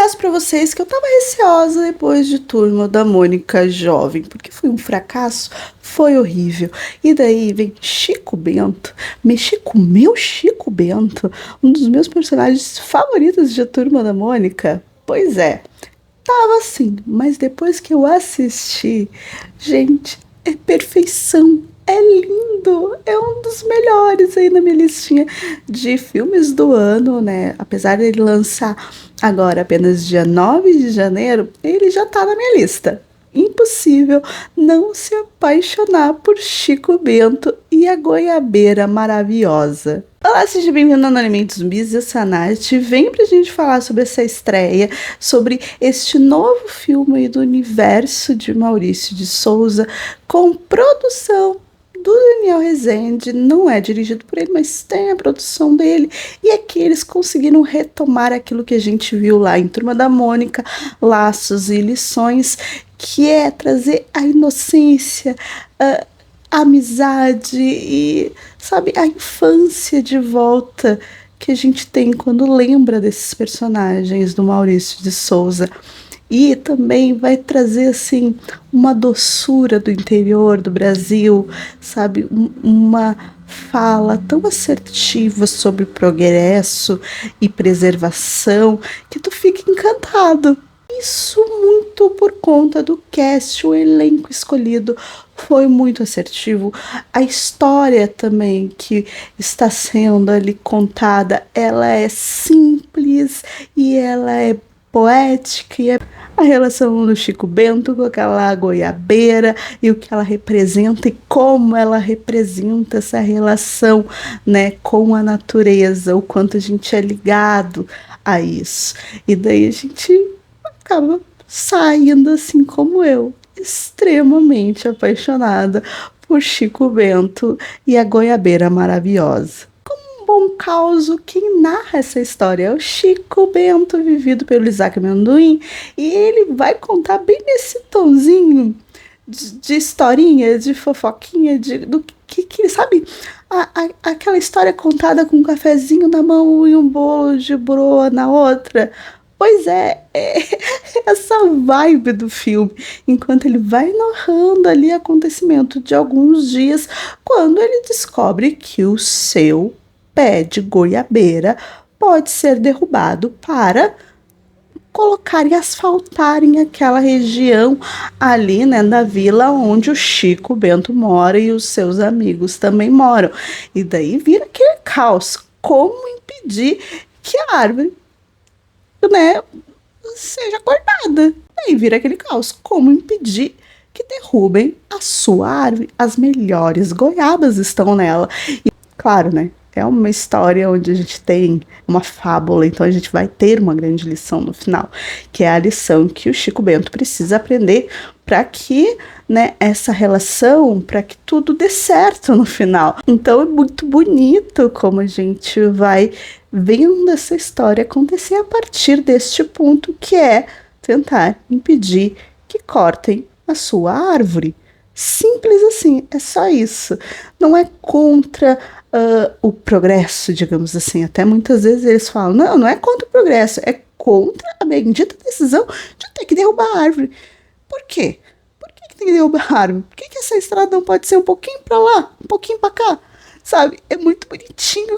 confesso pra vocês que eu tava receosa depois de Turma da Mônica Jovem, porque foi um fracasso, foi horrível. E daí vem Chico Bento, mexer com o meu Chico Bento, um dos meus personagens favoritos de Turma da Mônica. Pois é, tava assim, mas depois que eu assisti, gente, é perfeição. É lindo, é um dos melhores aí na minha listinha de filmes do ano, né? Apesar dele lançar agora apenas dia 9 de janeiro, ele já tá na minha lista. Impossível não se apaixonar por Chico Bento e a goiabeira maravilhosa. Olá, seja bem-vindo ao Anonimamente Zumbis, eu sou a Nath. Vem pra gente falar sobre essa estreia, sobre este novo filme aí do universo de Maurício de Souza, com produção do Daniel Rezende. Não é dirigido por ele, mas tem a produção dele. E aqui eles conseguiram retomar aquilo que a gente viu lá em Turma da Mônica, Laços e Lições, que é trazer a inocência, a amizade e, sabe, a infância de volta que a gente tem quando lembra desses personagens do Maurício de Souza. E também vai trazer, assim, uma doçura do interior do Brasil, sabe? Uma fala tão assertiva sobre progresso e preservação que tu fica encantado. Isso muito por conta do cast, o elenco escolhido foi muito assertivo. A história também que está sendo ali contada, ela é simples e ela é poética, e é a relação do Chico Bento com aquela goiabeira e o que ela representa e como ela representa essa relação, né, com a natureza, o quanto a gente é ligado a isso. E daí a gente acaba saindo, assim como eu, extremamente apaixonada por Chico Bento e a goiabeira maravilhosa. Bom causo, quem narra essa história é o Chico Bento, vivido pelo Isaac Amendoim, e ele vai contar bem nesse tonzinho de historinha, de fofoquinha, do que sabe, aquela história contada com um cafezinho na mão e um bolo de broa na outra. Pois é essa vibe do filme, enquanto ele vai narrando ali acontecimento de alguns dias, quando ele descobre que o seu pé de goiabeira pode ser derrubado para colocar e asfaltarem aquela região ali, né, da vila onde o Chico Bento mora e os seus amigos também moram. E daí vira aquele caos. Como impedir que a árvore, né, seja cortada? Daí vira aquele caos. Como impedir que derrubem a sua árvore? As melhores goiabas estão nela. E, claro, né, é uma história onde a gente tem uma fábula, então a gente vai ter uma grande lição no final, que é a lição que o Chico Bento precisa aprender para que, né, essa relação, para que tudo dê certo no final. Então é muito bonito como a gente vai vendo essa história acontecer a partir deste ponto, que é tentar impedir que cortem a sua árvore. Simples assim, é só isso. Não é contra o progresso, digamos assim. Até muitas vezes eles falam, não é contra o progresso, é contra a bendita decisão de ter que derrubar a árvore. Por quê? Por que tem que derrubar a árvore? Por que essa estrada não pode ser um pouquinho para lá, um pouquinho para cá? Sabe, é muito bonitinho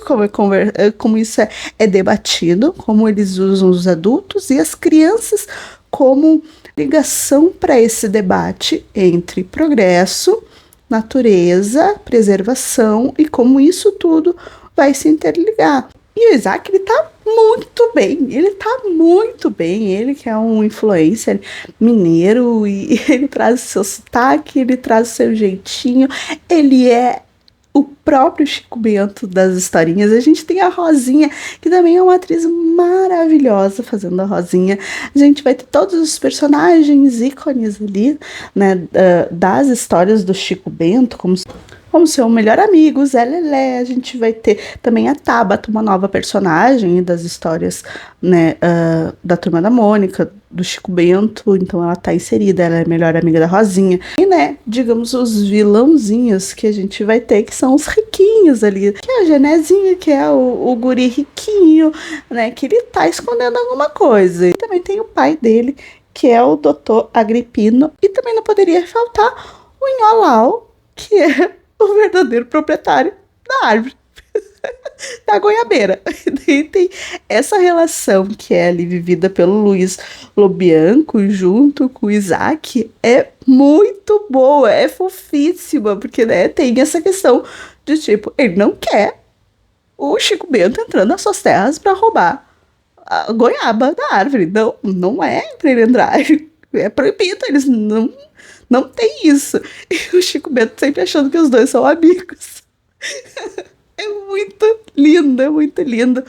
como isso é debatido, como eles usam os adultos e as crianças como ligação para esse debate entre progresso, natureza, preservação e como isso tudo vai se interligar. E o Isaac, ele tá muito bem, ele que é um influencer mineiro e ele traz o seu sotaque, ele traz o seu jeitinho, ele é o próprio Chico Bento das historinhas. A gente tem a Rosinha, que também é uma atriz maravilhosa fazendo a Rosinha. A gente vai ter todos os personagens ícones ali, né, das histórias do Chico Bento, como Vamos ser o melhor amigo, Zé Lelé. A gente vai ter também a Tabata, uma nova personagem das histórias, né, da Turma da Mônica, do Chico Bento. Então ela tá inserida, ela é a melhor amiga da Rosinha. E, né, digamos, os vilãozinhos que a gente vai ter, que são os riquinhos ali. Que é a Genezinha, que é o guri riquinho, né, que ele tá escondendo alguma coisa. E também tem o pai dele, que é o Doutor Agripino. E também não poderia faltar o Nholau, que é o verdadeiro proprietário da árvore, da goiabeira. E daí tem essa relação que é ali vivida pelo Luiz Lobianco junto com o Isaac, é muito boa, é fofíssima, porque, né, tem essa questão de tipo, ele não quer o Chico Bento entrando nas suas terras para roubar a goiaba da árvore. Não, não é para ele entrar. É proibido, eles não tem isso. E o Chico Bento sempre achando que os dois são amigos. É muito lindo, é muito lindo.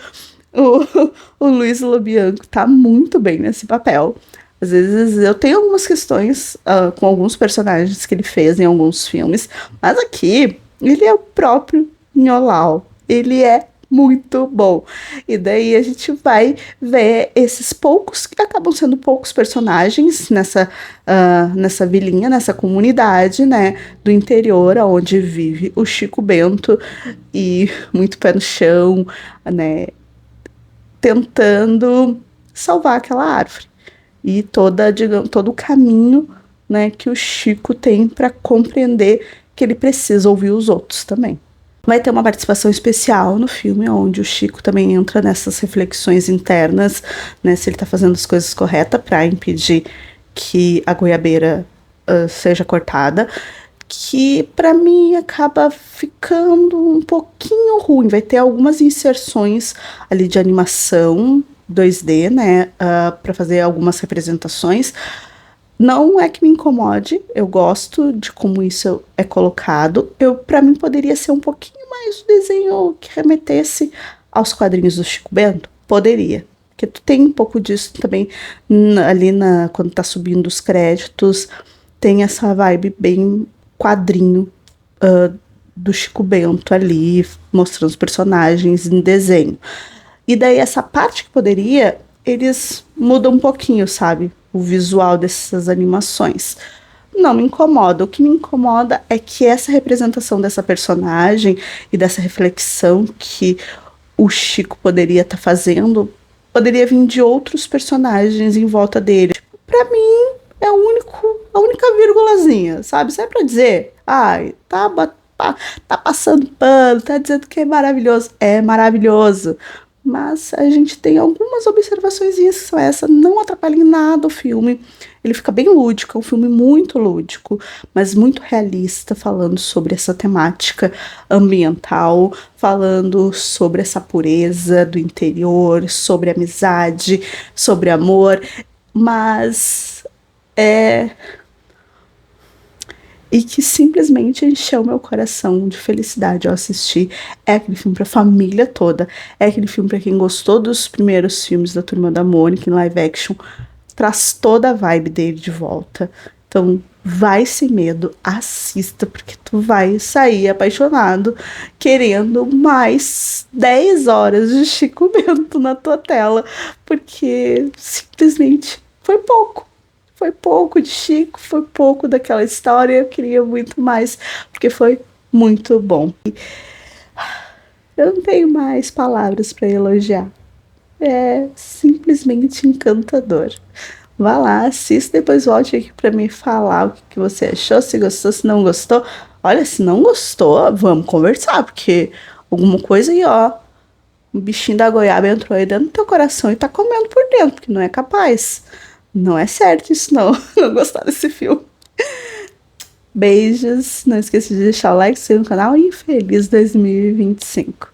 O Luiz Lobianco tá muito bem nesse papel. Às vezes eu tenho algumas questões com alguns personagens que ele fez em alguns filmes, mas aqui ele é o próprio Nholau. Ele é muito bom. E daí a gente vai ver esses poucos, que acabam sendo poucos personagens nessa vilinha, nessa comunidade, né, do interior, onde vive o Chico Bento, e muito pé no chão, né, tentando salvar aquela árvore. E digamos, todo o caminho, né, que o Chico tem para compreender que ele precisa ouvir os outros também. Vai ter uma participação especial no filme, onde o Chico também entra nessas reflexões internas, né, se ele está fazendo as coisas corretas para impedir que a goiabeira seja cortada, que para mim acaba ficando um pouquinho ruim. Vai ter algumas inserções ali de animação 2D, né, para fazer algumas representações. Não é que me incomode, eu gosto de como isso é colocado. Para mim poderia ser um pouquinho mais o desenho que remetesse aos quadrinhos do Chico Bento. Poderia. Porque tu tem um pouco disso também ali quando tá subindo os créditos. Tem essa vibe bem quadrinho do Chico Bento ali, mostrando os personagens em desenho. E daí essa parte que poderia, eles mudam um pouquinho, sabe? O visual dessas animações. Não me incomoda. O que me incomoda é que essa representação dessa personagem e dessa reflexão que o Chico poderia estar fazendo, poderia vir de outros personagens em volta dele. Tipo, pra mim, é a única vírgulazinha, sabe? Só é pra dizer, ai, tá passando pano, tá dizendo que é maravilhoso. É maravilhoso. Mas a gente tem algumas observações que são essa, não atrapalha em nada o filme. Ele fica bem lúdico, é um filme muito lúdico, mas muito realista, falando sobre essa temática ambiental, falando sobre essa pureza do interior, sobre amizade, sobre amor, mas e que simplesmente encheu meu coração de felicidade ao assistir. É aquele filme pra família toda, é aquele filme pra quem gostou dos primeiros filmes da Turma da Mônica em live action, traz toda a vibe dele de volta. Então, vai sem medo, assista, porque tu vai sair apaixonado, querendo mais 10 horas de Chico Bento na tua tela, porque simplesmente foi pouco. Foi pouco de Chico, foi pouco daquela história, eu queria muito mais, porque foi muito bom. Eu não tenho mais palavras para elogiar. É simplesmente encantador. Vá lá, assista, depois volte aqui para me falar o que você achou, se gostou, se não gostou. Olha, se não gostou, vamos conversar, porque alguma coisa aí, ó, um bichinho da goiaba entrou aí dentro do teu coração e tá comendo por dentro, porque não é capaz. Não é certo isso, não. Não gostar desse filme. Beijos. Não esqueça de deixar o like, se inscrever no canal e feliz 2025.